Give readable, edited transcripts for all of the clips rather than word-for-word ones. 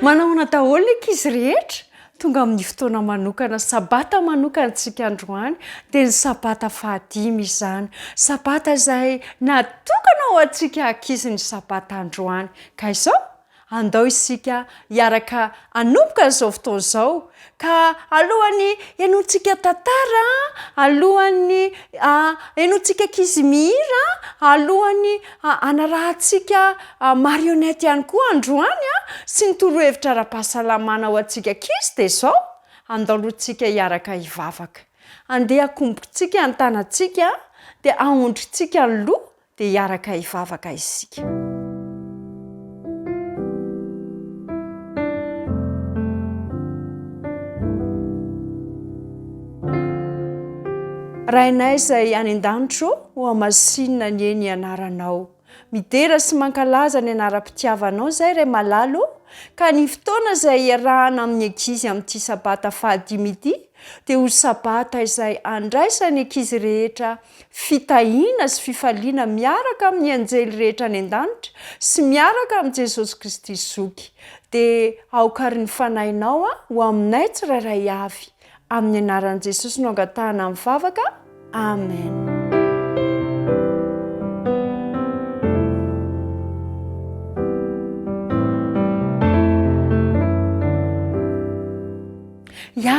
Manao daholo ankizy rehetra tonga amin'ny fotoana manokana sabata manokana antsika androany dia ny sabata fahadimy izany sabata izay natokana ho antsika ankizy ny sabata androany ka izao andao isika hiaraka hanomboka an'izao fotoana izao ka alohany ianontsika tantara alohany ianontsika ankizy mihira alohany anarahantsika marionnette ihany koa androany sy ny torohevitra ara-pahasalamana ho antsika ankizy dia izao andaloantsika hiaraka hivavaka andeha akombokantsika ny tanantsika dia ahondrontsika ny loha dia hiaraka hivavaka isika. Rainay izay any an-danitro ho amasinina ny eny ianaranao midera sy mankalaza ny anaram-pitiavanao izay ray malalo ka ny fotoana izay iarahana amin'ny ankizy amin'ity sabata fahadimy ity dia ho sabata izay andraisan'ny ankizy rehetra fitahiana sy fifaliana miaraka amin'ny anjely rehetra any an-danitra sy miaraka amin'i Jesosy Kristy zoky dia aokarin'ny fanahinao ho aminay tsirairay avy amin'ny anaran'i Jesosy no angatahana mivavaka. Amen.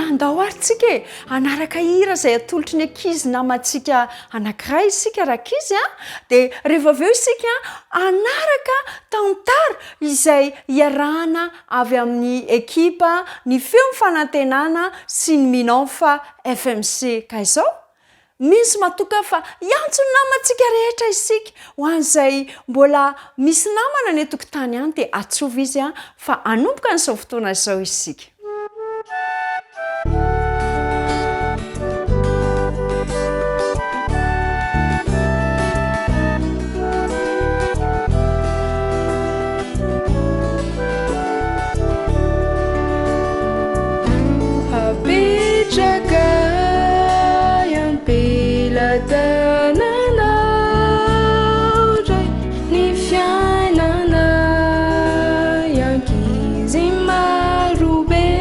Andao aritsika anaraka hira izay atolotry ny ankizy namantsika anankiray isika rakizy dia rehefa avy eo isika anaraka tantara izay iarahana avy amin'ny ekipa ny feo fanantenana sy ny Minofa FMC ka izao misy matoka fa iantsony namantsika rehetra isika ho an'izay mbola misy namana ny tokotany any dia atsova izy fa anomboka n'izao fotoana izao isika. Ni fiainana ankizy marobe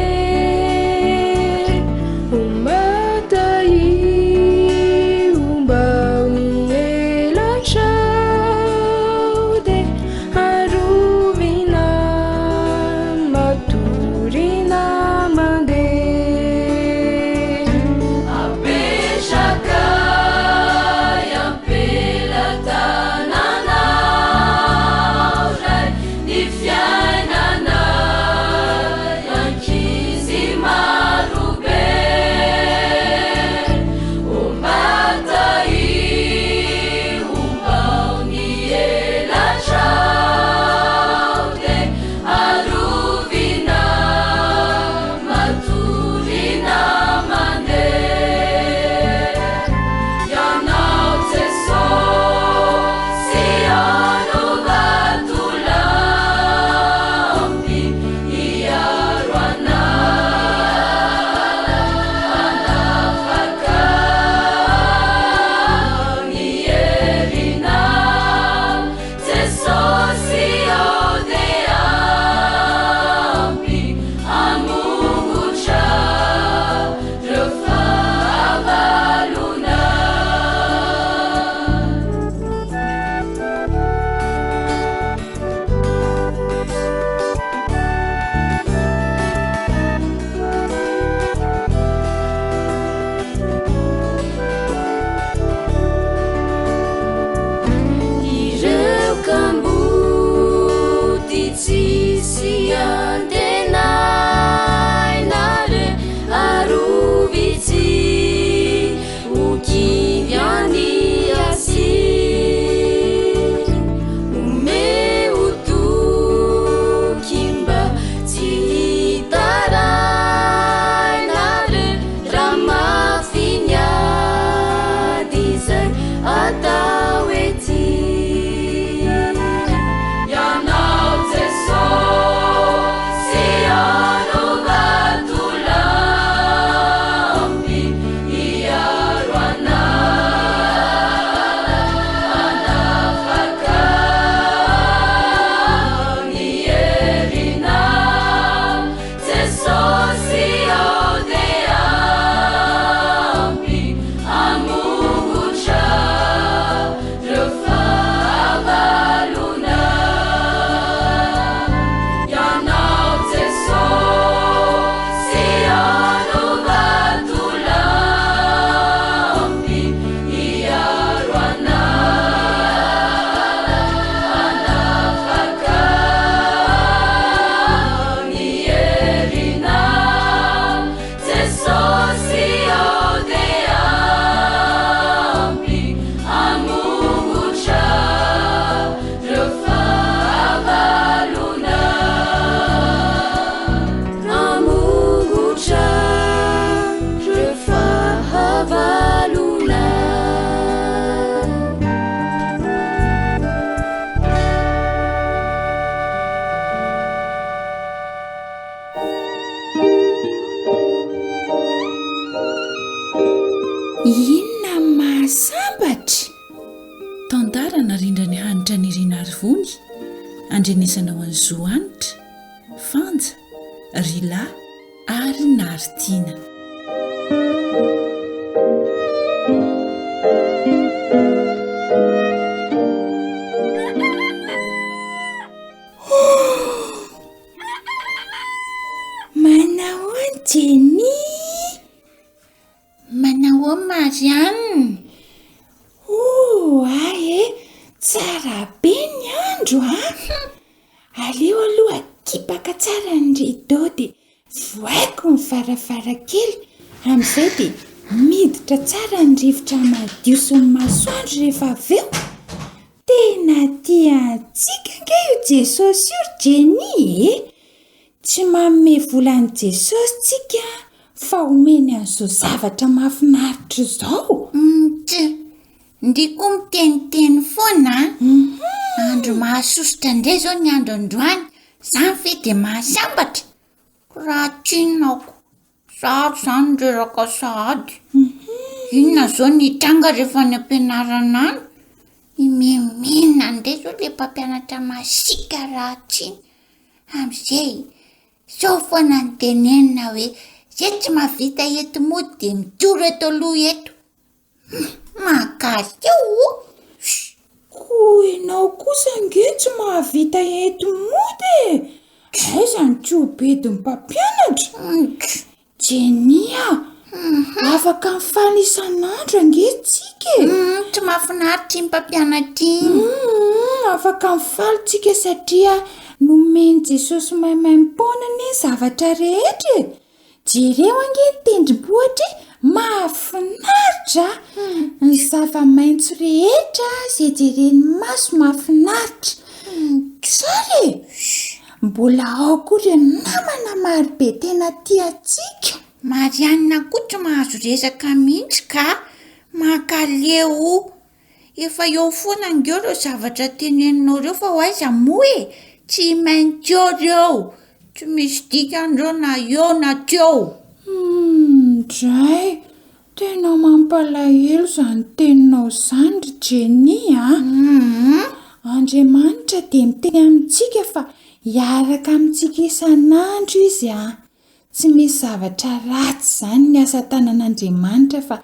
tantarana rindra ny hanitra ny Irina Arivony, andrenesanao any Zoanitra, Fanja, Rila ary Naritiana. Manao an Jenny? Manao an Marianne? Ae, tsara be ny andro aleo aloha kipaka tsara ny rideau dia voaiko ny varavarakely amin'izay dia miditra tsara ny rivotra madio sy ny masoandro rehefa avy eo. Tena tiantsika ange io Jesosy io Jenny tsy manome volan'i Jesosy tsika fa omeny an'izao zavatra mahafinaritra izao. Ndiko miteniteny foana. Andro mahasosotra indray izao ny andro androany, izany ve dia mahasambatra? Raha tsinako sady izany reraka sady. Inona izao ny tranga rehefa ny ampianarana any? Imemena indray izao ilay mpampianatra masika raha tsiny. Amin'izay izao foana ny tenenina hoe izay tsy mahavita eto mody dia mijoro eto aloha eto. Makaleo! Ianao kosa nge tsy mahavita eto mody aiza ny tsobedin'ny mpampianatra? Jenny afaka mifaly isan'andro ange tsika. Tsy mahafinaritra iny mpampianatra iny. Afaka mifaly tsika satria nomeny Jesosy maimaimpona ny zavatra rehetra. Jereo ange ny tendrombohitra mahafinaritra. Ny zava-maitso rehetra izay jereny maso mahafinaritra. Tsara mbola ao koa ireo namana marobe tena tiantsika. Marianne koa tsy mahazo resaka mihitsy ka makaleo. Efa eo foana angeo ireo zavatra teneninao ireo fa ho aiza moa tsy maintsy eo ireo. Tsy misy dikandreo na eo na teo. Dray, tena mampalahelo izany teninao izany ry Jenny Andriamanitra dia miteny amintsika fa hiaraka amintsika isan'andro izy Tsy misy zavatra ratsy izany ny asa tanan'Andriamanitra fa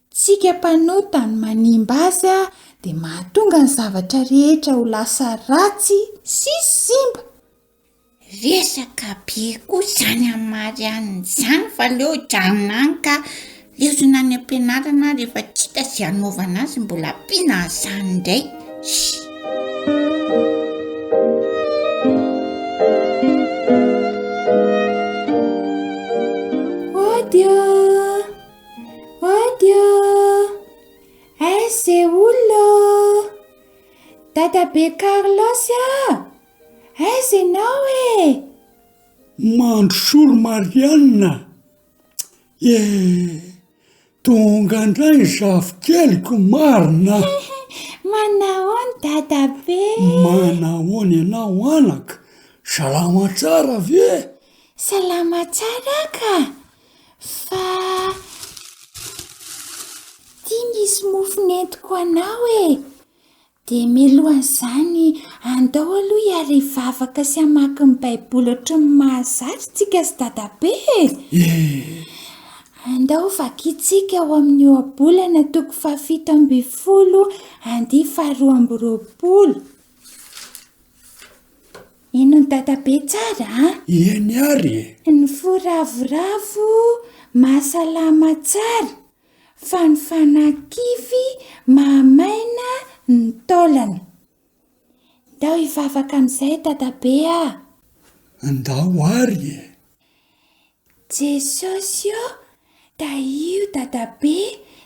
tsika mpanota ny manimba azy dia mahatonga ny zavatra rehetra ho lasa ratsy sy simba. Resaka be koa izany amin'ny Marianne izany fa leo janona any ka lezona any ampianarana rehefa tsy hita izay hanaovana azy mbola ampiana izany indray. Odio, aiza olona? Dadabe Carlos aiza ianao Mandro solo Marianne. Tonga indray zavykeliko marina. Manahoana dadabe? Manahoana ianao anaka? Salama tsara ve? Salama tsara ka. Fa tia misy mofo nentiko anao dia milohan'izany andao aloha hiary hivavaka sy hamaky ny baiboly ohatry ny mahazatra tsika sy dadabe. Andao vakitsika ao amin'ny ohabolana toko 7:20 andihy 2:20. Ino ny dadabe tsara Eny ary ny foravoravo mahasalama tsara fa ny fanakivy mahamaina ny taolana. Ndao hivavaka amin'izay dadabe andao ary Jesosy taio dadabe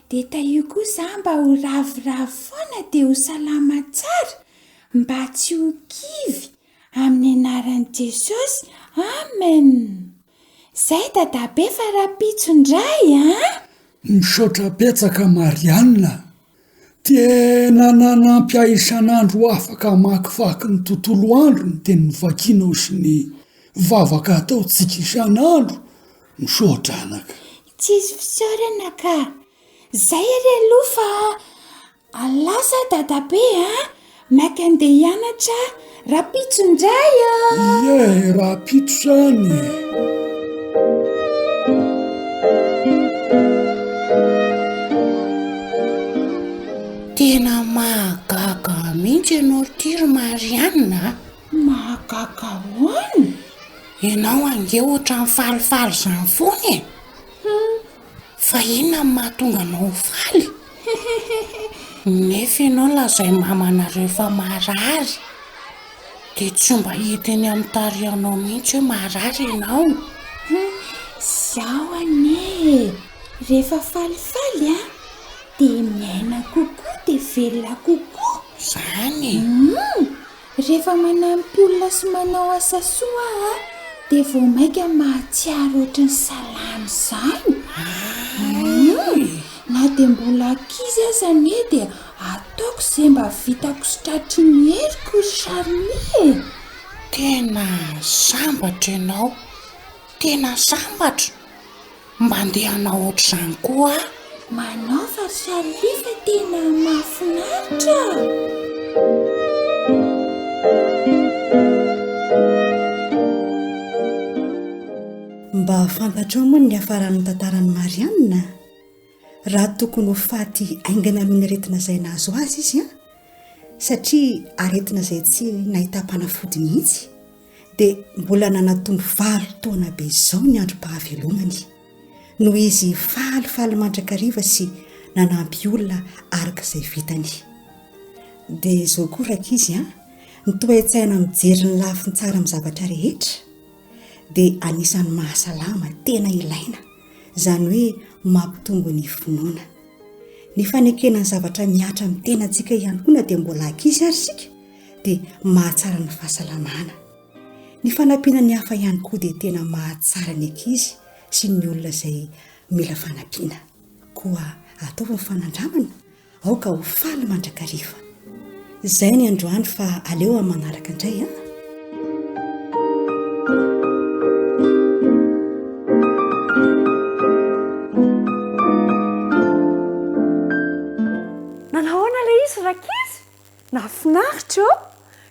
dia taio kosa mba ho ravoravo foana dia ho salama tsara mba tsy ho kivy amin'ny anaran'i Jesosy. Amen. Zay dadabe fa rapitsondray misaotra betsaka Marianne. Tena nanampy ahy isan'andro afaka makivaky ny tontolo andro ny tenin'ny vakinao sy ny vavaka ataontsika isan'andro. Misaotra anaka. Tsisy fisaorana ka. Zay ry aloha fa alasa dadabe maka andeha hianatra raha pitsondray ie raha pito zany tena mahagaga mihitsy ianao tiry Marianina. mahagaga hoany ianao ange ohatra nifalifaly zany fony fa inona ny mahatonga anao faly nefa ianao lazay mamanareo fa marary de tsy mba hitiny amin'ny tarianao mihitsy hoe marary ianao. zao ane rehefa falifaly de miaina kokoa de velona kokoa zany rehefa manampy olona sy manao asa soa de vao maika mahatsiaro ohatrany salamy zany na de mbola ankizy azany de ataoko zay mba vitako sitratry ny heriko charmie. tena sambatra ianao, tena sambatra mba andehanao ohatr'izany koa manao fa salifa tena mahafinaritra. mba fantatrao moa ny hafaran'ny tantaran'ny Marianina raha tokony ho faty aingana amin'ny aretina izay nahazo azy izy satria aretina izay tsy nahita-panafody mihitsy dia mbola nanatombo 8 taona be izao ny androm-pahavelomany noho izy falifaly mandrakariva sy nanampy olona araka izay vitany. Dia izao koa raka izy ny toe-tsaina mijery ny lafiny tsara amin'ny zavatra rehetra dia anisan'ny mahasalama tena ilaina izany hoe mampitombo ny finoana ny fanekena ny zavatra miatra amin'ny tenantsika ihany koa na dia mbola ankizy ary sika dia mahatsara ny fahasalamana. Ny fanampiana ny hafa ihany koa dia tena mahatsara ny ankizy sy ny olona izay mila fanampiana koa ataovy ny fanandramana aoka ho faly mandrakariva. Izay ny androany fa aleo amin'ny manaraka indray nanahoana le izy rakizy nafinaritra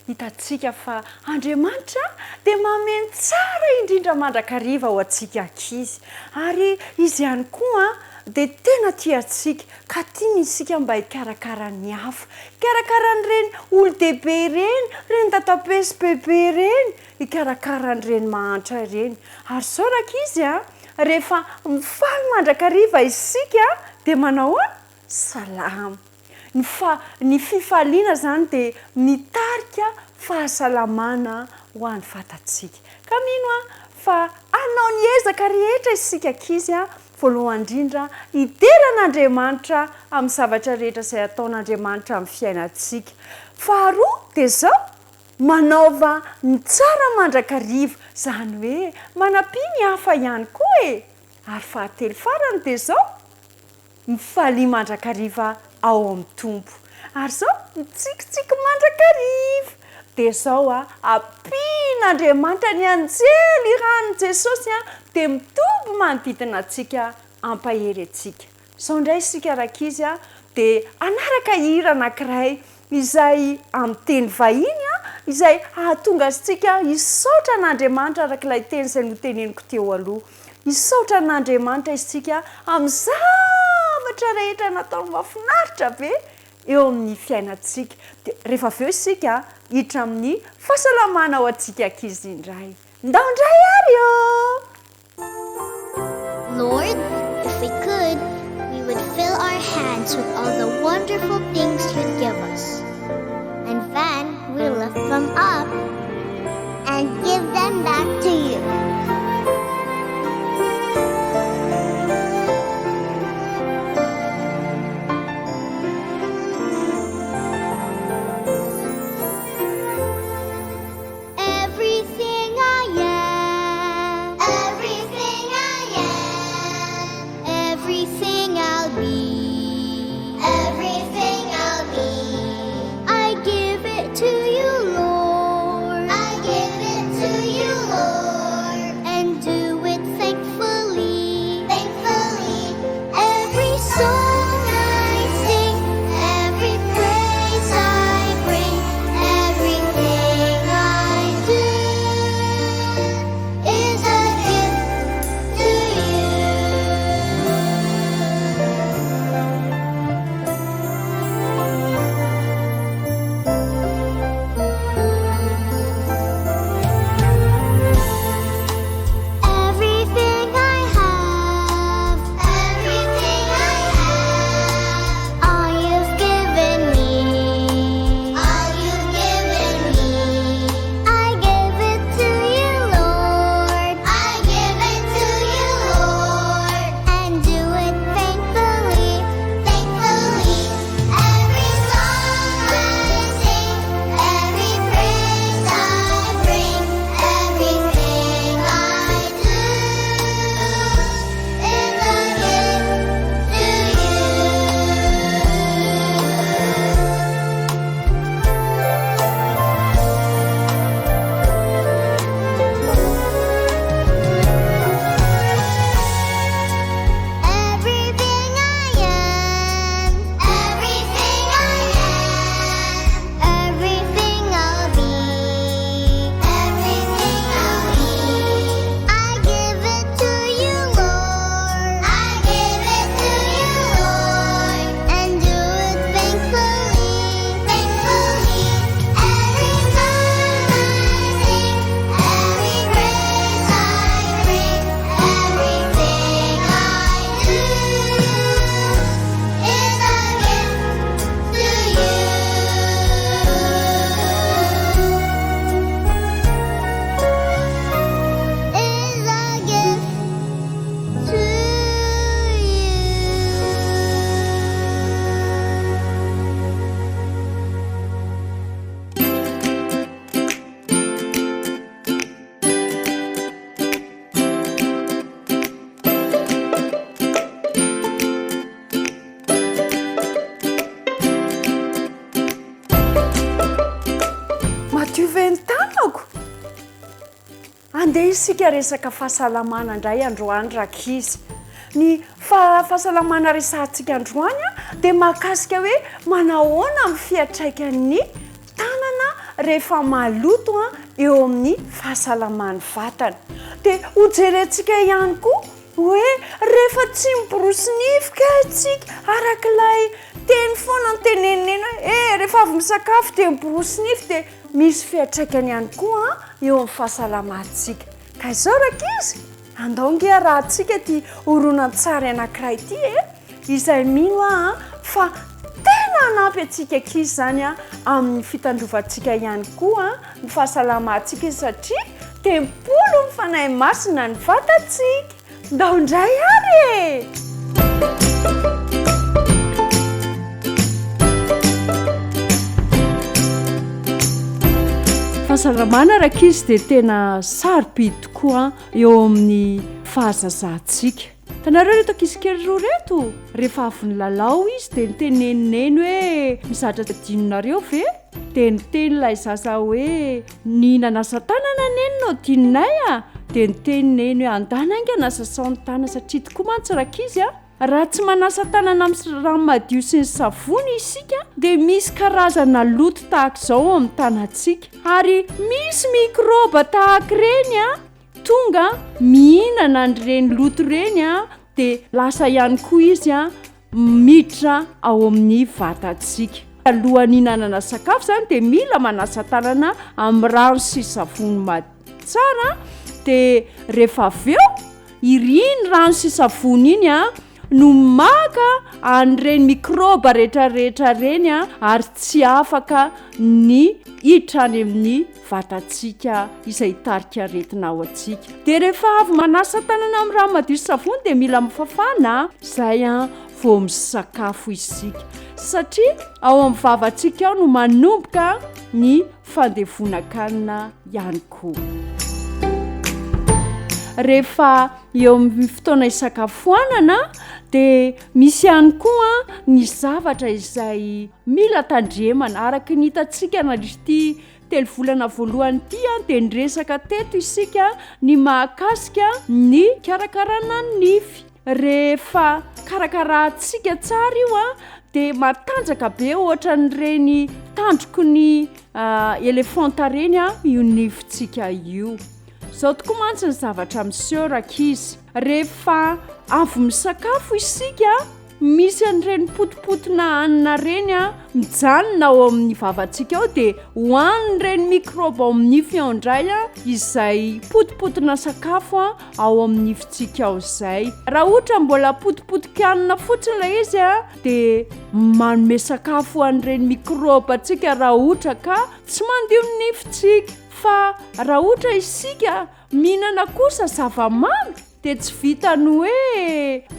hitatsika fa Andriamanitra dia mameno tsara indrindra mandrakariva ho antsika ankizy ary izy ihany koa dia tena tiantsika ka tiany isika mba hikarakara ny hafa, hikarakarany olo-dehibe reny tatapesy bebe reny, hikarakarany mahantra reny. Ary zao rakizy rehefa mifaly mandrakariva isika dia manao salama. Ny fifaliana zany dia mitarika fahasalamana ho an'ny fatatsika. Ka mino fa anao ny ezaka rehetra isika ankizy voalohany indrindra hideran'Andriamanitra amin'ny zavatra rehetra izay ataon'Andriamanitra amin'ny fiainantsika. Faharoa dia zao manaova ny tsara mandrakariva izany hoe manampia ny hafa ihany koa ary fahatelo farany dia zao mifalia mandrakariva ao amin'ny tompo. Ary zao mitsikitsiky mandrakariva dia zao ampian'Andriamanitra ny anjely ran'ny Jesosy dia mitombo manodidina antsika ampahery antsika. Zao indray isika rakizy dia anaraka hira anankiray izay amin'ny teny vahiny izay ahatonga antsika hisaotra an'Andriamanitra araka ilay teny izay noteneniko teo aloha. Hisaotra an'Andriamanitra isika amin'ny zavatra rehetra nataony mahafinaritra be eo amin'ny fiainantsika. Dia rehefa avy eo isika hiditra amin'ny fahasalamana ho antsika ankizy indray. Ndao indray ary Lord, if we could, we would fill our hands with all the wonderful things you'd give us. And then we'll lift them up and give them back to you. Everything I am, everything I am, everything I'll be, everything I'll handeha isika resaka fahasalamana indray androany rakizy ny fahasalamana resantsika androany dia mahakasika hoe manahoana amin'ny fiatraikany tanana rehefa maloto eo amin'ny fahasalamany vatana dia hojerentsika ihany koa hoe rehefa tsy miborosynifika tsika arak'ilay teny foana ny tenenena rehefa avy misakafo dia miborosynify dia misy fiatraikany ihany koa eo amin'ny fahasalamantsika ka izao rakizy andaongia raha tsika ty horonan-tsary anankiray ity izay mino fa tena anampy atsika ankizy zany amin'ny fitandrovantsika ihany koa ny fahasalamantsika satria tempolo ny fanahy masina ny vatantsika ndao indray ary fahasalamana rakizy dia tena sarobidy tokoa eo amin'ny fahazazantsika tanareo reto ankizy kely roa reto rehefa avy ny lalao izy dia nitenenineny hoe mizatra dininareo ve dia niteny ilay zaza hoe nihinana asa-tanana nenino dininay dia nitenineny hoe andana ainga nasasao ny tana satria tokoa mantsy rakizy raha tsy manasa tanana amin'ny rano madio sy ny savony isika dia misy karazana loto tahaka izao amin'ny tanantsika ary misy mikroba tahaka ireny tonga mihinana an'ireny loto ireny dia lasa ihany koa izy miditra ao amin'ny vatantsika alohan'ny hinanana sakafo zany dia mila manasa tanana amin'ny rano sy savony tsara dia rehefa avy eo iriny rano sy savony iny no maka an'ireny mikroba rehetrarehetra reny ary tsy afaka ny hitrany amin'ny vatantsika izay tarika retina ao antsika dia rehefa avy manasa tanana amin'ny rano madio sy savony dia mila mifafana izay vao misakafo isika satria ao amin'ny vavantsika ao no manomboka ny fandevonan-kanina ihany koa rehefa eo amin'ny fotoana isakafoanana dia misy ihany koa ny zavatra izay mila tandremana araka ny hitantsika nandrity telo volana voalohany ity dia niresaka teto isika ny mahakasika ny karakarana nify rehefa karakarantsika tsara io dia matanjaka be ohatra n'ireny tandroko ny elefanta reny io nifitsika io zao tokoa mantsy ny zavatra miseho rakizy rehefa avy misakafo isika misy an'ireny potipotina hanina reny mijanona ao amin'ny vavantsika ao dia hoanin'ireny mikroba ao amin'ny nify ao indray izay potipotina sakafo ao amin'ny nifitsika ao izay raha ohatra mbola potipotika hanina fotsiny ilay izy dia manome sakafo an'ireny mikroba atsika raha ohatra ka tsy mandio ny nifitsika fa raha ohatra isika mihinana kosa zava-mamy dia tsy vitany hoe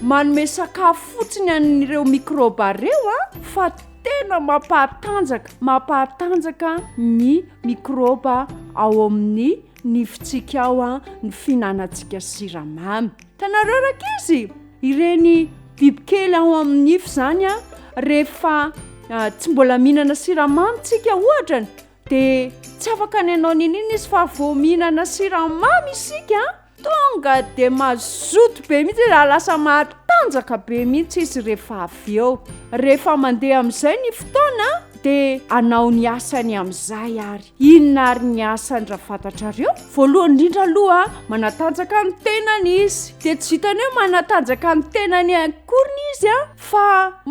manome sakafo fotsiny an'ireo mikroba ireo fa tena mampahatanjaka ny mikroba ao amin'ny nifitsika ao ny fihinanantsika siramamy tanareo rakizy ireny bibikely ao amin'ny nify zany rehefa tsy mbola mihinana siramamy tsika ohatrany dia tsy afaka ny anao nin'iny izy fa vao mihinana siramamy isika tonga dia mazoto be mihitsy raha lasa matanjaka be mihitsy izy rehefa avy eo rehefa mandeha amin'izay ny fotoana dia anao ny asany amin'izay ary inona ary ny asany raha fantatrareo voalohany indrindra aloha manatanjaka ny tenany izy dia tsy vitany hoe manatanjaka ny tenany akoriny izy fa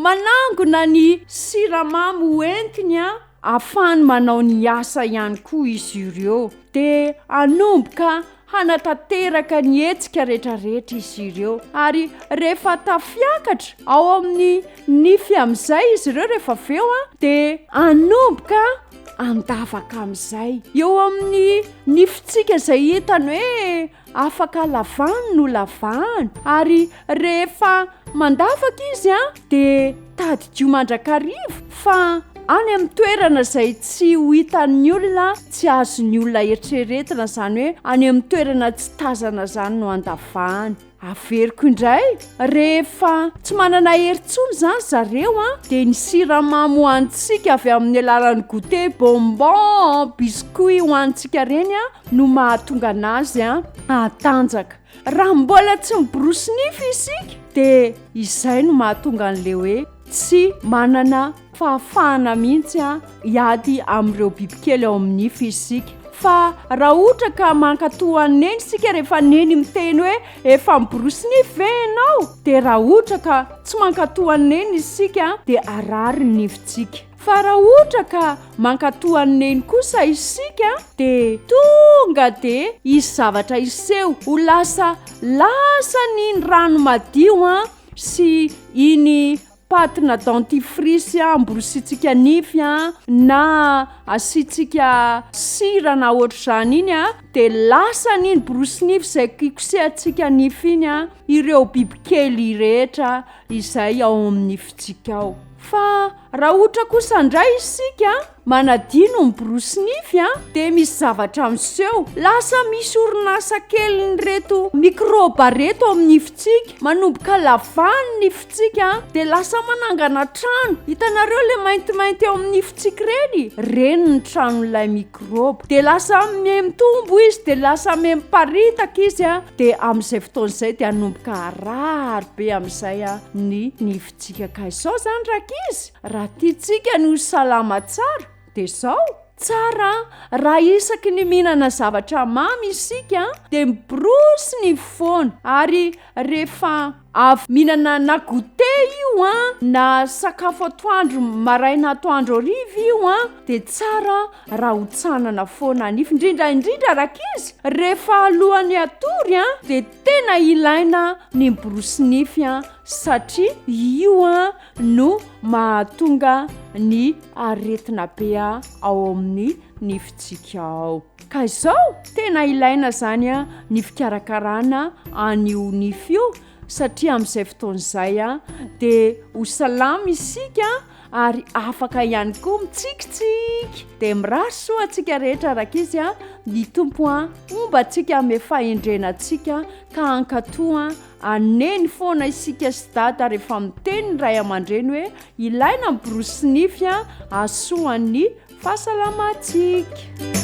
manangona ny siramamy hoentiny ahafahany manao ny asa ihany koa izy ireo dia anomboka hanatanteraka ny hetsika rehetrarehetra izy ireo ary rehefa tafiakatra ao amin'ny nify amin'izay izy ireo rehefa aveo dia anomboka andavaka amin'izay eo amin'ny nifitsika izay hitany hoe afaka lavany no lavany ary rehefa mandavaka izy dia tadidio mandrakarivo fa any amin'ny toerana izay tsy ho hitan'ny olona tsy azon'ny olona eritreretina zany hoe any amin'ny toerana tsy tazana zany no andavahany averiko indray rehefa tsy manana herintsony zany zareo dia ny siramamy hoantsika avy amin'ny alalan'ny goûter bonbon biscuit hoantsika reny no mahatonga anazy atanjaka. Raha mbola tsy miborosy nify isika dia izay no mahatonga an'le hoe tsy manana fahafahana mihitsy hiady amin'ireo bibikely ao amin'ny nify isika. Fa raha ohatra ka mankatoa neny sika rehefa neny miteny hoe efa miborosy nify ve ianao, dia raha ohatra ka tsy mankatoa neny isika dia arary ny nifintsika. Fa raha ohatra ka mankatoa neny kosa isika dia tonga dia isy zavatra iseho ho lasa ny rano madio sy iny patina dentifrice amborositsika nify na asitsika sira na ohatra zany iny dia lasa n'iny borosy nify izay kikosehantsika nify iny ireo bibikely rehetra izay ao amin'ny nifintsika ao. Fa raha ohatra kosa indray isika manadino miborosy nify dia misy zavatra miseho, lasa misy orinasa kely reto mikroba reto ao amin'ny nifintsika manomboka lavany nifintsika dia lasa manangana trano. Hitanareo le maintimainty ao amin'ny nifintsika reny ny tranon'ilay mikroba dia lasa mitombo izy dia lasa miparitaka izy dia amin'izay fotoan'izay dia hanomboka harary be amin'izay ny nifintsika. Ka izao zany rakizy, raha tiantsika ny ho salama tsara dia izao tsara raha isaky ny mihinana zavatra mamy isika dia miborosy ny foana, ary rehefa avy mihinana na goûter io na sakafo atoandro maraina atoandro hariva io dia tsara raha hotsanana foana nify, indrindra rakizy rehefa alohan'ny hatory dia tena ilaina ny miborosy nify satria io no mahatonga ny aretina be ao amin'ny nifintsika ao. Ka izao tena ilaina zany ny fikarakarana an'io nify io satria amin'izay fotoan'izay dia ho salama isika ary afaka ihany koa mitsikitsiky dia mirary soa antsika rehetra rakizy ny tompo omba antsika amin'ny fahendrenantsika ka ankatoa aneny foana isika sy dada rehefa miteny ny ray aman-dreny hoe ilaina miborosy nify ahasoan'ny fahasalamantsika.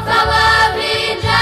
Fala, vem, já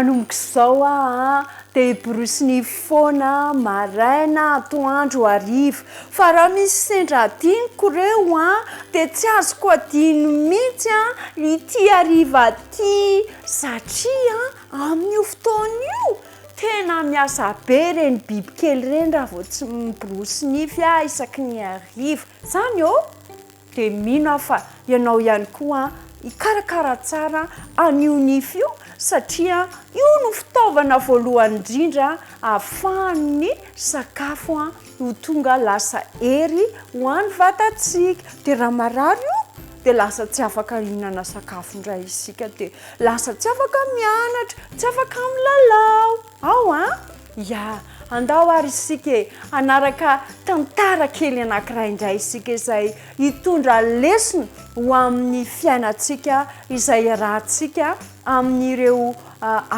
manomboka izao dia borosiny foana maraina atoandro arivo fa raha misy sendra adiniko reo dia tsy azoko adino mihitsy ity ariva ty satria amin'io fotoana io tena miasa be reny bibikely reny raha vao tsy miborosy nify isaky ny arivo zany dia mino fa ianao ihany koa ikarakara tsara an'io nify io satria io no fitaovana voalohany indrindra ahafahan'ny sakafo ho tonga lasa hery ho an'ny vatantsika dia raha marary io dia lasa tsy afaka hihinana sakafo indray isika dia lasa tsy afaka mianatra tsy afaka milalao ya andao ary isika anaraka tantara kely anankiray indray isika izay hitondra lesona ho amin'ny fiainantsika izay rahantsika amin'ireo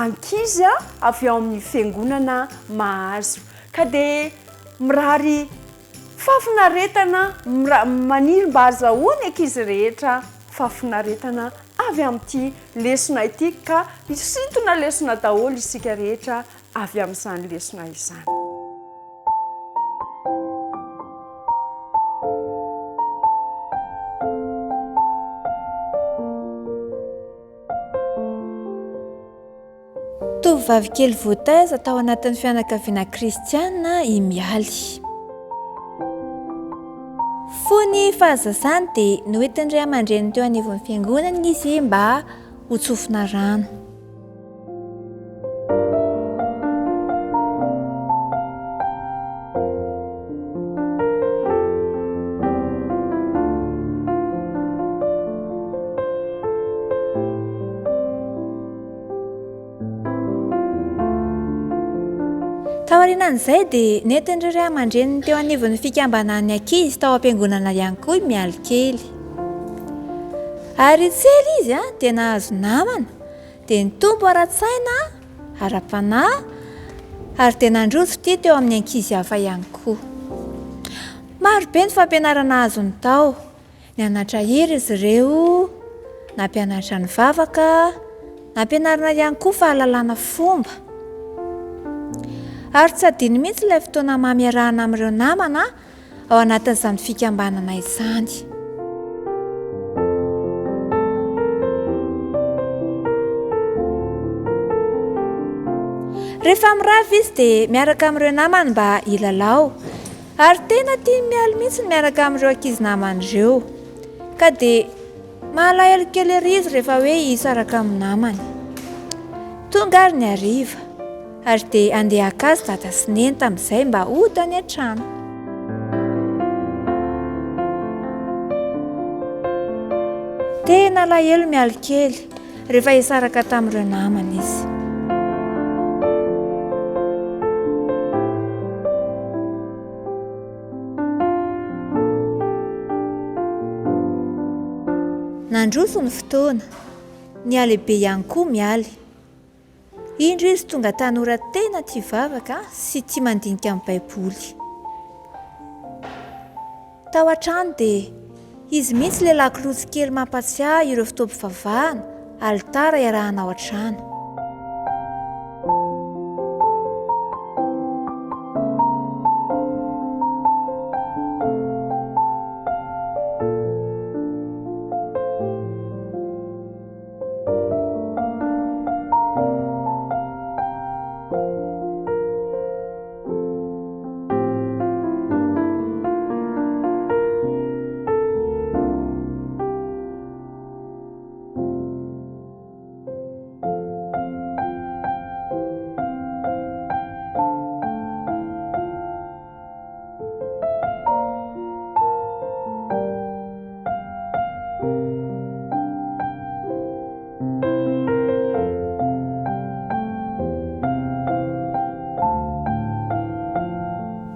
ankizy avy ao amin'ny fiangonana mahazo ka dia mirary fafinaretana maniry mba azahoany ankizy rehetra fafinaretana avy amin'ity lesona ity ka isintona lesona daholo isika rehetra avy amin'izany lesona izany. Tovovavy kely voataiza tao anatin'ny fianakaviana kristiana i mialy. Fony fahazazany dia noentin'ny ray aman-dreny teo anivon'ny fiangonana izy mba ho tsofina rano. Taorinan'izay dia nentin'ireo ray aman-dreny teo anivon'ny fikambanan'ny ankizy tao am-piangonana ihany koa mialy kely. Ary tsely izy dia nahazo namana dia nitombo ara-tsaina ara-panahy ary dia nandroso ity teo amin'ny ankizy hafa ihany koa. Maro be ny fampianarana azony tao, nianatra hira izy ireo, nampianatra ny vavaka, nampianarana ihany koa fahalalana fomba. Ary tsy adino mihitsy ilay fotoana mamiarahana amin'ireo namana ao anatin'izany fikambanana izany. Rehefa mirava izy dia miaraka amin'ireo namany mba hilalao ary tena tia mialy mihitsy miaraka amin'ireo ankizy namany ireo ka dia malahelo kely ery izy rehefa hoe hisaraka amin'ny namany. Tonga ary ny hariva ary dia andeha haka dada sy neny tamin'izay mba hody any an-trano. Tena lahelo mialy kely rehefa hisaraka tamin'ireo namany izy. Nandroso ny fotoana, ny alehibe ihany koa mialy. Indro izy tonga tanora tena tia vavaka sy tia mandinika amin'ny baiboly. Tao an-trano dia izy mihitsy ilay lakolosy kely mampatsiahy ireo fitaovam-pivavahana, alitara iarahana ao an-trano.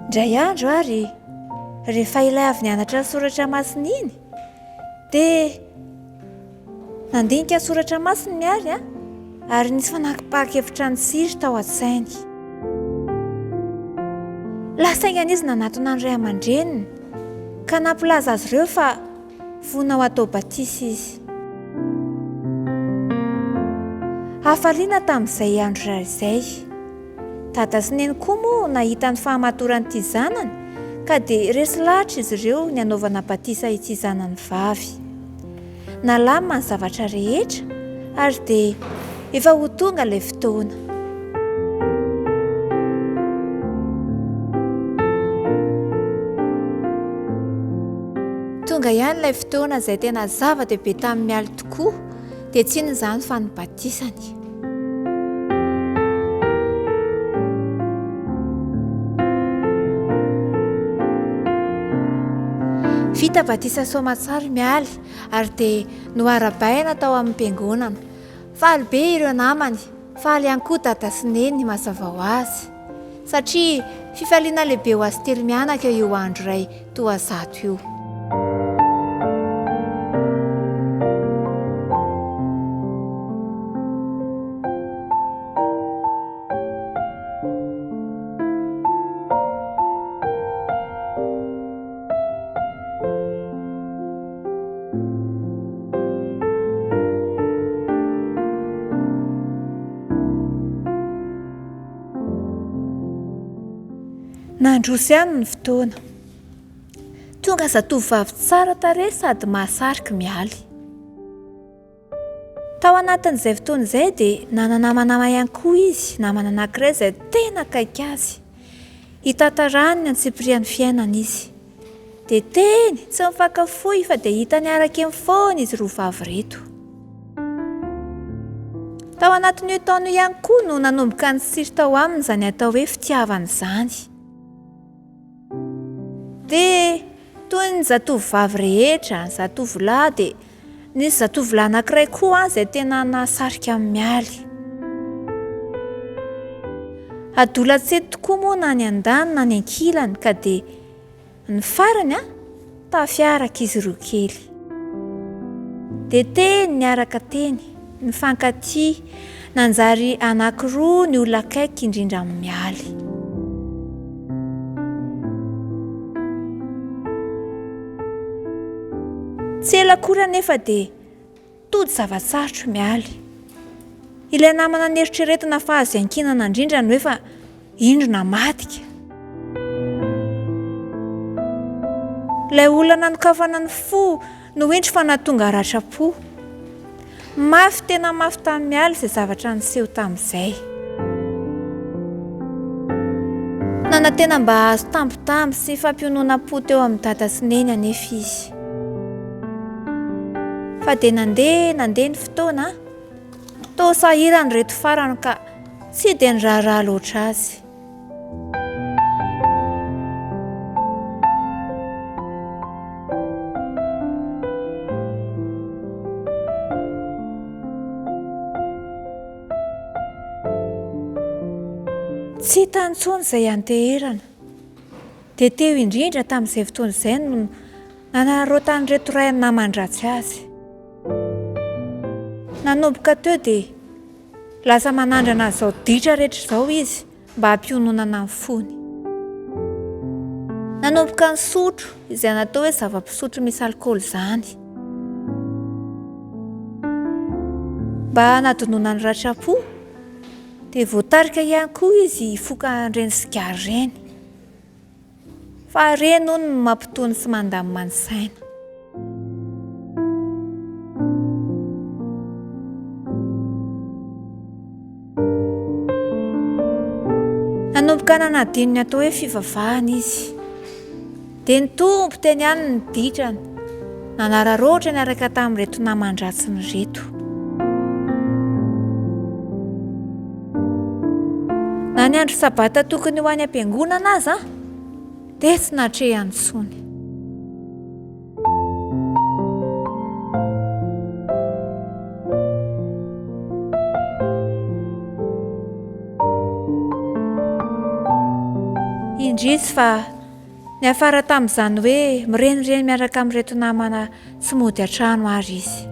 Indray andro ary rehefa ilay avy nianatra ny soratra masina iny dia nandinika soratra masina mialy ary nisy fanapahan-kevitra ny siry tao an-tsainy. Lasa aingana izy nanatona ny ray aman-dreniny ka nampilaza azy ireo fa vonao atao batisy izy. hafaliana tamin'izay andro izay. Dada sy neny koa moa nahita ny fahamatorany'ity zanany ka dia resy lahatra izy ireo ny anaovana batisa ity zanany vavy. Nalamina ny zavatra rehetra ary dia efa ho tonga ilay fotoana. Tonga ihany ilay fotoana izay tena zava-dehibe tamin'ny mialy tokoa, dia tsy inona izany fa ny batisany. Vita batisa Soamatsara mialy ary dia noarabaina tao amin'ny mpiangonana. Faly be ireo namany, faly ihany koa dada sy neny mazava ho azy, satria fifaliana lehibe ho azy telo mianaka io andro iray toa zato io. Nandroso ihany ny fotoana. Tonga zatovovavy tsara tarehy sady mahasarika mialy. Tao anatin'izay fotoana izay dia nananamana ihany koa izy, namana anankiray izay tena akaiky azy. Hitantarany ny antsipirian'ny fiainana izy. Dia teny tsy mifankafohy fa dia hita niaraka eny foana izy roa vavy reto. Tao anatin'io taona ihany koa no nanomboka ny tsiry tao aminy izany atao hoe fitiavana izany. Dia toy ny zatovovavy rehetra, ny zatovolahy dia nisy zatovolahy anankiray koa izay tena nahasarika mialy. Adolatsety tokoa moa na ny an-dany na ny ankilany ka dia ny farany tafiaraka izy roa kely. Dia teny niaraka teny, nifankatia, nanjary anankiroa ny olona akaiky indrindra amin'ny mialy. Tsy ela koa nefa dia tody zava-tsarotra mialy. Ilay namana nieritreretina fa azy ankinana indrindra no efa indrona matika. Ilay olana nokafana ny fo no indry fa nahatonga ratra-po. Mafy tena mafy tamin'ny mialy izay zavatra niseho tamin'izay. Nanantena mba azo tambitamby sy fampionoana-po teo amin'ny dada sy neny anefa izy. Fa dia nandeha ny fotoana, toa sahirany reto farany ka tsy dia niraharaha loatra azy. Tsy hitany intsony izay anteherana. Dia teo indrindra tamin'izay fotoana izay no nanarotany reto ray naman-dratsy azy. Nanomboka teo dia lasa manandrana izao ditra rehetra izao izy mba hampiononana ny fony. Nanomboka ny sotro izay natao hoe zava-pisotro misy alikaola izany. Mba hanadonoana ny ratra-po dia voatarika ihany koa izy hifoka ireny sigara ireny. Fa ireny hono no mampitony sy mandamina ny saina. Nanomboka nanadino ny atao hoe fivavahana izy. Dia ny tompo teny ihany ny ditrany, nanararoatra niaraka tamin'ireto naman-dratsiny reto. Na ny andro sabata tokony ho any am-piangonana aza dia tsy natrehany intsony. Indrisy fa ny afara tamin'izany hoe mirenireny miaraka amin'ireto namana tsy mody an-trano ary izy.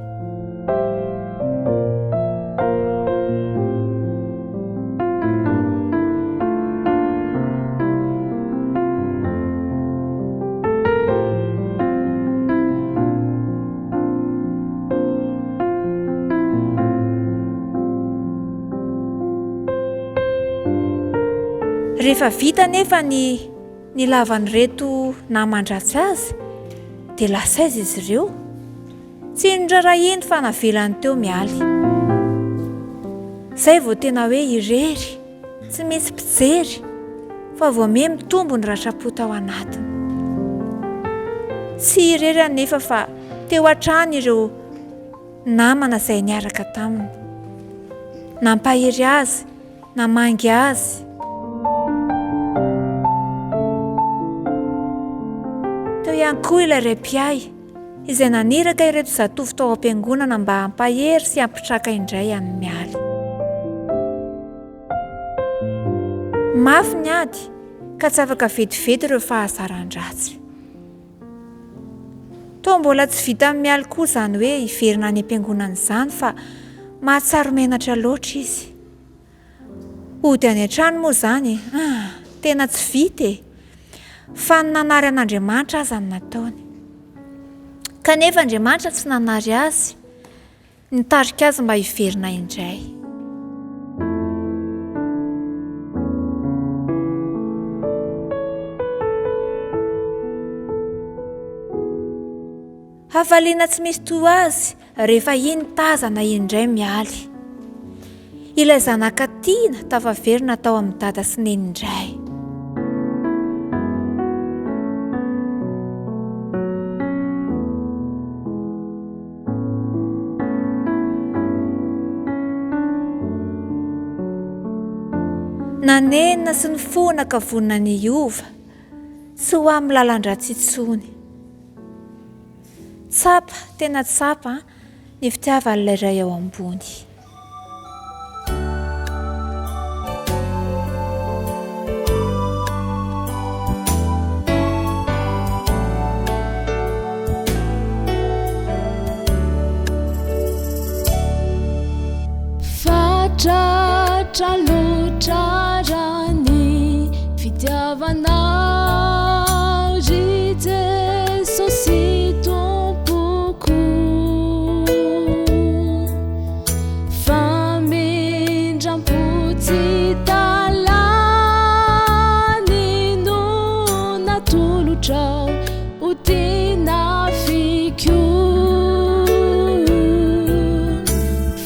rehefa vita nefa ny lavany reto namandratsy azy dia lasaiza izy ireo tsy ndrarahiny fa navelany teo mialy. Izay vao tena hoe irery tsy misy mpijery fa vao ame mitombo ny ratrapota ao anatiny. Tsy irery anefa fa teo an-trany ireo namana izay niaraka taminy, nampahery azy, namangy azy. Teo ihany koa ilay raim-piay izay naniraka ireto zatovy tao am-piangonana mba hampahery sy hampitraka indray amin'ny mialy. Mafy ny ady ka tsy afaka vetivety ireo fahazaran-dratsy. Toa mbola tsy vita amin'ny mialy koa izany hoe hiverina any am-piangonana izany fa mahatsaro menatra loatra izy. Ody any an-trano moa izany tena tsy vita fa ny nanary an'Andriamanitra aza ny nataony. Kanefa Andriamanitra tsy nanary azy, nitarika azy mba hiverina indray. Hafaliana tsy misy toa azy rehefa iny tazana indray mialy. Ilay zanaka tiana tafaverina tao amin'ny dada sy neny indray. Nanenina sy ny fonaka vonina ny Iova tsy ho amin'ny lalan-dratsy intsony. Tsapa, tena tsapa ny fitiavan'ilay iray ao ambony. Fatratra loatra rany fitiavanao ry Jesosy tompoko, famindram-potsy talany no natolotrao ho tiana fiko.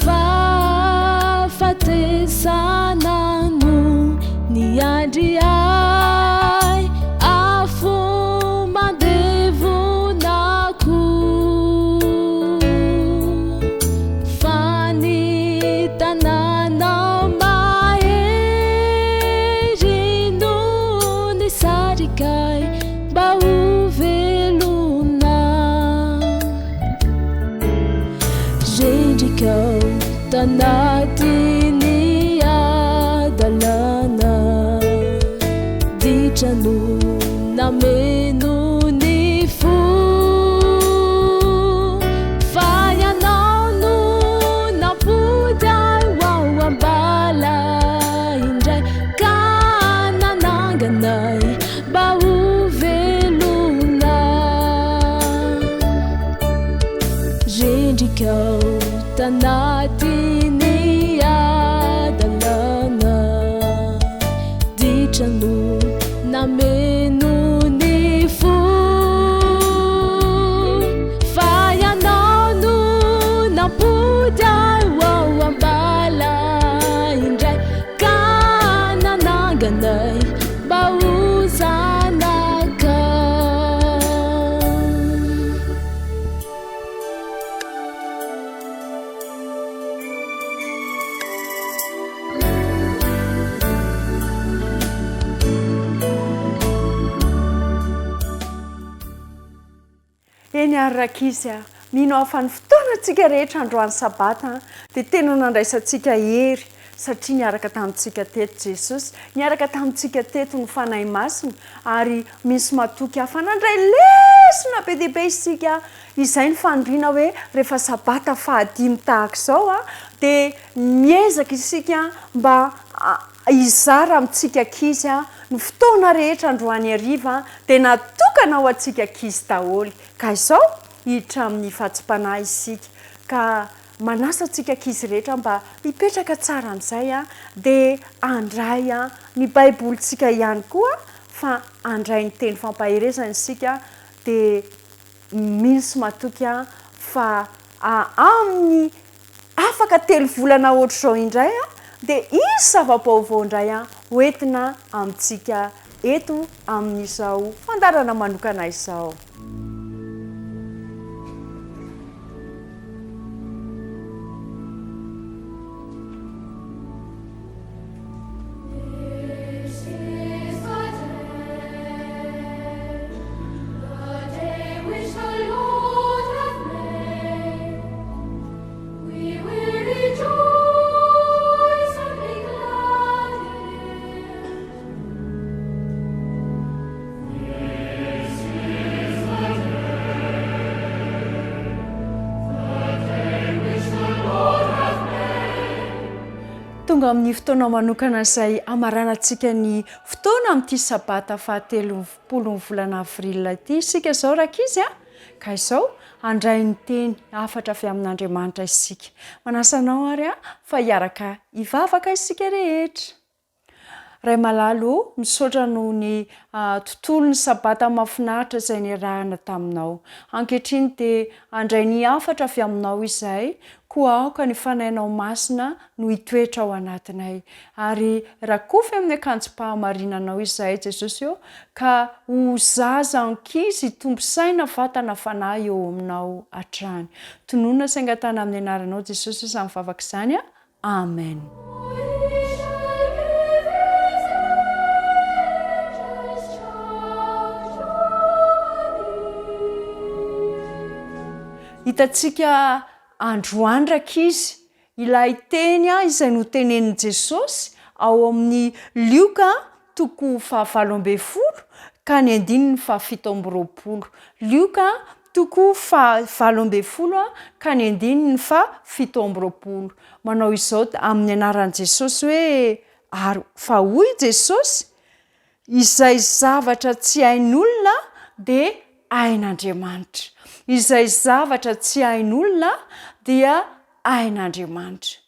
Fahafatesanano ny andry ay afo mandevonako, fanitananao mahery no nisarikay mba ho velona. Rendrikao tanatiny adalana, ditrano nameno ny fo, fa ianao no nampody ao ambala indray ka nananganay mba ho velona. Rendrikao tanatiny adalana, ditrano nameno ny fo, fa ianao no nampody ao ambala indray ka nananganay mba ho zanaka. Eny arakisy mino afa ny fotoanantsika rehetra androany sabata dia tena nandraisantsika hery satria niaraka tamintsika teto Jesosy, niaraka tamintsika teto ny fanahy masina ary misy matoky hafa nandray lesona be dia be isika. Izay ny fandriana hoe rehefa sabata fahadimy tahaka izao dia miezaka isika mba izara amintsika ankizy ny fotoana rehetra androany hariva dia natokana ho antsika ankizy daholo. Ka izao hiditra amin'ny fahatsim-panahy isika ka manasa antsika ankizy rehetra mba hipetraka tsara amin'izay a dia andray a ny baibolyntsika ihany koa fa andray ny teny fampaherezana isika dia misy matoky a fa amin'ny afaka 3 volana ohatr'izao indray a dia isy zava-baovao indray a hoentina amintsika eto amin'izao fandarana manokana izao. Tonga amin'ny fotoana manokana izay amaranantsika ny fotoana amin'ity sabata fahatelo volana avrila ity isika izao rakizy a ka izao andray ny teny afatra avy amin'Andriamanitra isika. Manasanao ary a fa hiaraka hivavaka isika rehetra. Ray malalo misaotra noho ny tontolo ny sabata mahafinaritra izay niarahana taminao. Ankehitriny dia andray ny afatra avy aminao izay koa aoka ny fanainao masina no hitoetra ao anatinay. Ary rakofy amin'ny akanjo-pahamarinanao izay Jesosy eo ka ho zaza ankizy tombo saina vatana fanahy eo aminao hatrany. Tonoina saingatana amin'ny anaranao Jesosy izany mivavaka izany a. Amen. Hitantsika androany rakizy ilay teny izay notenenin Jesosy ao amin'ny Lioka 7:20 ka ny 7:20. Lioka 7:20 ka ny 7:20. Manao izao amin'ny anaran'i Jesosy hoe fa hoy Jesosy, izay zavatra tsy hain'olona dia hain'Andriamanitra. Izay zavatra tsy hain'olona dia hain'Andriamanitra.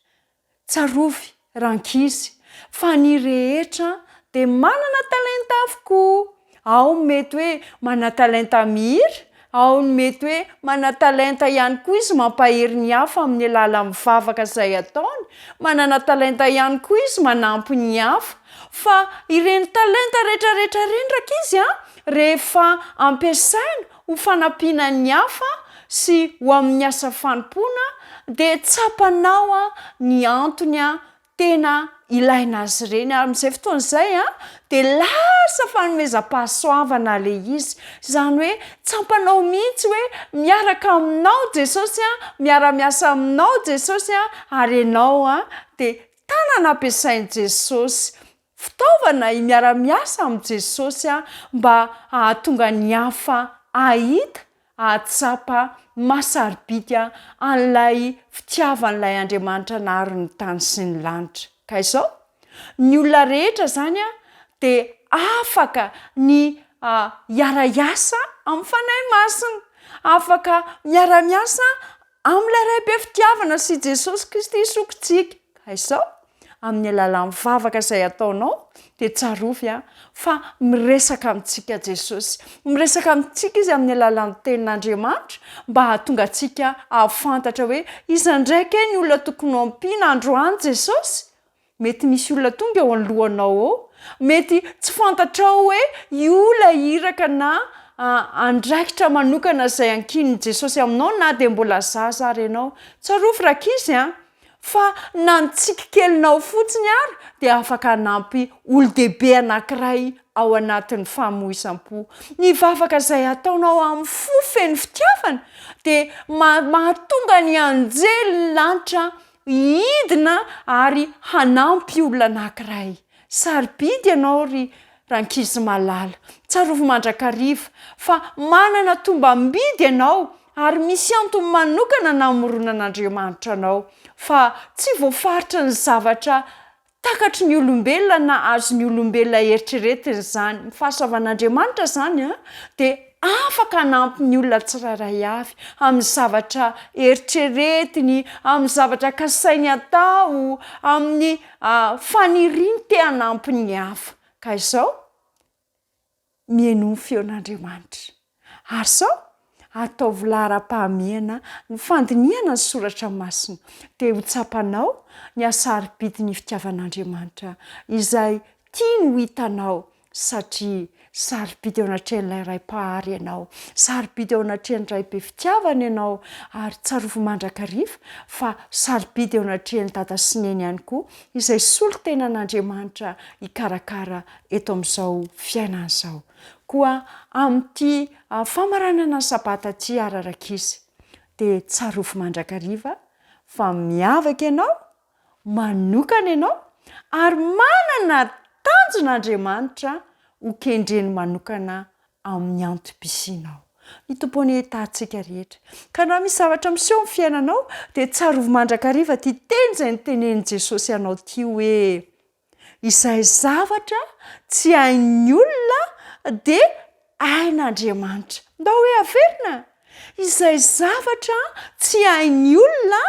Tsarovy rankizy fa ny rehetra dia manana talenta avokoa. Ao mety hoe manana talenta mihira, ao mety hoe manana talenta ihany koa izy mampahery ny hafa amin'ny alala mivavaka izay ataony, manana talenta ihany koa izy manampy ny hafa. Fa ireny talenta rehetrarehetra ireny rakizy rehefa ampiasaina ho fanampiana ny hafa sy ho amin'ny asa fanompoana dia tsapanao ny antony tena ilaina azy ireny. Amin'izay fotoana izay dia lasa fanomezam-pahasoavana ilay izy. Izany hoe tsapanao mihitsy hoe miaraka aminao Jesosy, miara-miasa aminao Jesosy ary ianao dia tanana ampiasain'i Jesosy. Fitaovana miara-miasa amin'ny Jesosy mba hahatonga ny hafa ahita, ahatsapa, mahasaribika an'ilay fitiavan'ilay Andriamanitra nahary ny tany sy ny lanitra. Ka izao, ny olona rehetra izany dia afaka ny hiara-iasa amin'ny fanahy masina, afaka miara-miasa amin'ilay ray be fitiavana sy Jesosy Kristy isokontsika. Ka izao, amin'ny alalan'ny mivavaka izay ataonao dia tsarovy fa miresaka amintsika Jesosy. Miresaka amintsika izy amin'ny alalan'ny tenin'Andriamanitra mba hahatonga antsika ahafantatra hoe iza ndraiky ny olona tokony ampiana androany Jesosy. Mety misy olona tonga eo anohanao ao, mety tsy fantatrao hoe iola iraka na andraikitra manokana izay ankin'ny Jesosy aminao na dia mbola zaza ary ianao. Tsarovy rakizy fa na ny tsiky kelinao fotsiny ary dia afaka hanampy olo-dehibe anankiray ao anatin'ny famoisan-po. Ny vavaka izay ataonao amin'ny fofeny fitiavana dia mahatonga ny anjely lanitra hidina ary hanampy olona anankiray. Sarobidy ianao ry rankizy malala. Tsarovy mandrakariva fa manana tombam-bidy ianao ary misy antony manokana namoronan'Andriamanitra anao. Fa tsy voafaritra ny zavatra takatry ny olombelona na azon'ny olombelona eritreretiny izany. Ny fahasoavan'Andriamanitra izany dia afaka hanampy ny olona tsiraray avy amin'ny zavatra eritreretiny, amin'ny zavatra kasainy atao, amin'ny faniriny te hanampy ny hafa. Ka izao mieno ny feon'Andriamanitra. Ary sao ataovy lahara-pahamehana ny fandiniana ny soratra masina dia ho tsapanao ny asaripity ny fitiavan'Andriamanitra izay tiany ho hitanao, satria saripity eo anatrehan'ilay ray-pahary ianao, saripity eo anatrehan'ny ray be fitiavana ianao, ary tsarovy mandrakariva fa saripity eo anatrehan'ny dada sy neny ihany koa izay solo tenan'Andriamanitra hikarakara eto amin'izao fiainana izao. Koa amin'ity famaranana ny sabata ty araraka izy dia tsarovy mandrakariva fa miavaka ianao, manokana ianao, ary manana tanjon'Andriamanitra ho kendreny manokana amin'ny antom-pisianao. Ny tompony hitantsika rehetra. Ka na misy zavatra miseho amin'ny fiainanao dia tsarovy mandrakariva ty teny izay notenenin Jesosy ianao ty hoe izay zavatra tsy hain'ny olona dia hain'Andriamanitra. Ndao hoe averina, izay zavatra tsy hain'ny olona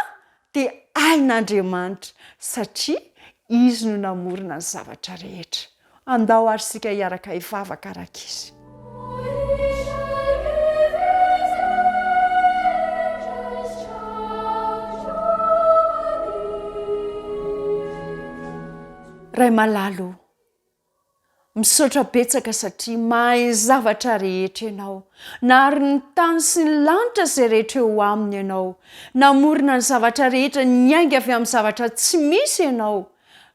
dia hain'Andriamanitra, satria izy no namorona ny zavatra rehetra. Andao ary sika hiaraka hivavaka araka izy. Ray malalo, misaotra betsaka satria mahay zavatra rehetra ianao, na ary ny tany sy ny lanitra izay rehetra eo aminy ianao, namorona ny zavatra rehetra, niainga avy amin'ny zavatra tsy misy ianao,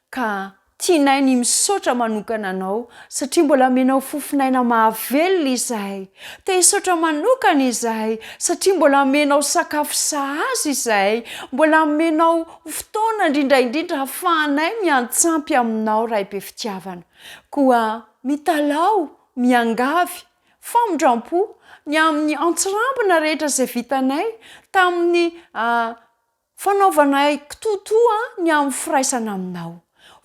ka tianay ny misaotra manokana anao satria mbola menao fofinaina mahavelona izahay. Te hisaotra manokana izahay satria mbola menao sakafo sahaza izahay, mbola menao fotoana indrindraindrindra hahafahanay miantsampy aminao ray be fitiavana. Koa mitalao, miangavy, famondram-po ny amin'ny antsirambina rehetra izay vitanay tamin'ny fanaovanay kitotoa ny amin'ny firaisana aminao.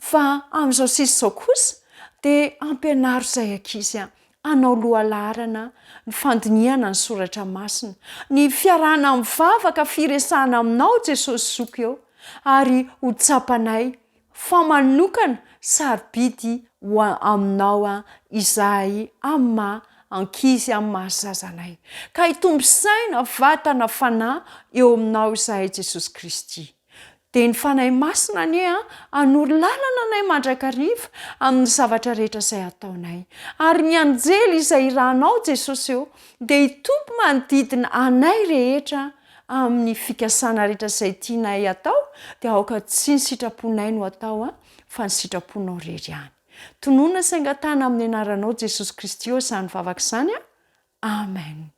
Fa amin'izao sisa izao kosa dia ampianaro izay ankizy hanao lohalarana ny fandiniana ny soratra masina, ny fiarahana mivavaka firesahana aminao Jesosy zoko eo, ary ho tsapanay famanokana sarobidy ho aminao izahay amin'ny maha ankizy, amin'ny mahazazanay. Ka hitombo saina, vatana, fanahy eo aminao izahay Jesosy Kristy. Dia ny fanahy masina anie hanoro lalana anay mandrakariva amin'ny zavatra rehetra izay ataonay. Ary ny anjely izay irahanao Jesosy eo dia hitompo manodidina anay rehetra amin'ny fikasana rehetra izay tianay atao, dia aoka tsy ny sitraponay no atao fa ny sitraponao rery ihany. Tonoina saingatana amin'ny anaranao Jesosy Kristy eo izany vavaka izany. Amen.